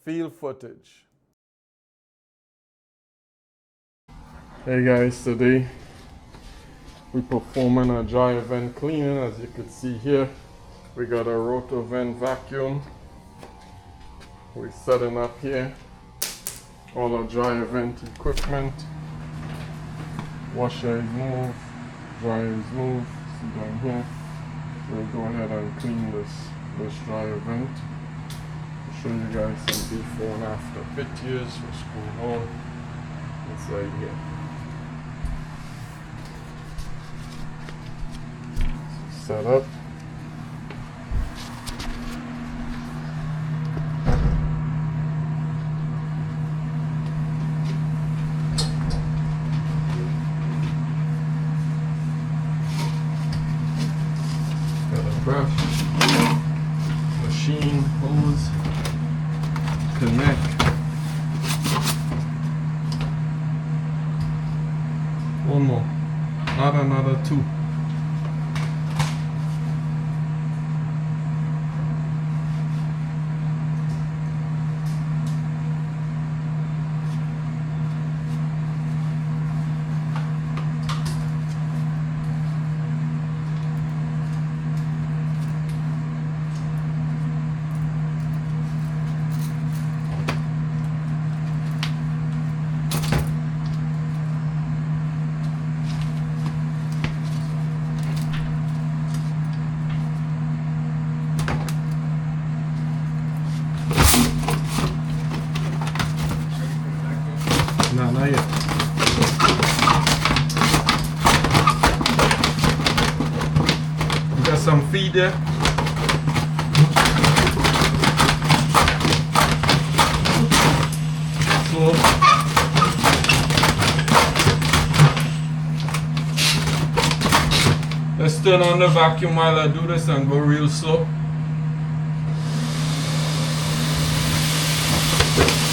field footage. Hey guys, today we're performing a dry vent cleaning. As you can see here, we got a roto vent vacuum. We're setting up here all our dry vent equipment. Washer is moved, dryer is moved. See down here. We'll go ahead and clean this dryer vent. I'll show you guys some before and after pictures, what's going on inside here. Set up. Got a brush, machine, hose, connect. One more, not another two. No, not yet. You got some feed there? Slow. Let's turn on the vacuum while I do this and go real slow.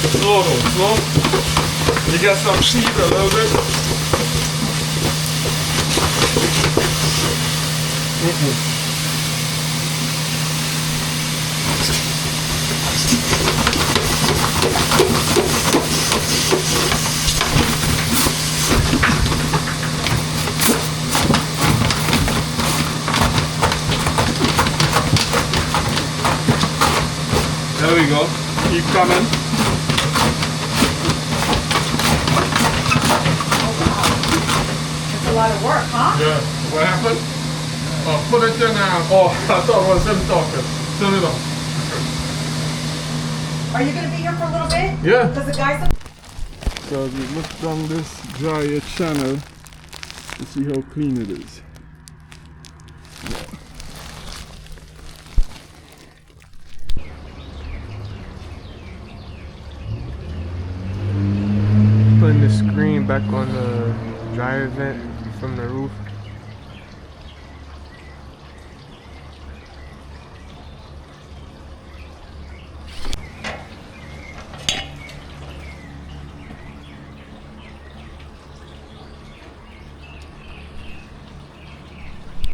Slow though, slow. You got some speed a little bit. There we go. Keep coming. A lot of work, huh? Yeah. What happened? Oh, put it in now. Oh, I thought it was him talking. Turn it on. Are you going to be here for a little bit? Yeah. Because the guys... So as we look down this dryer channel to see how clean it is. Putting the screen back on the dryer vent from the roof.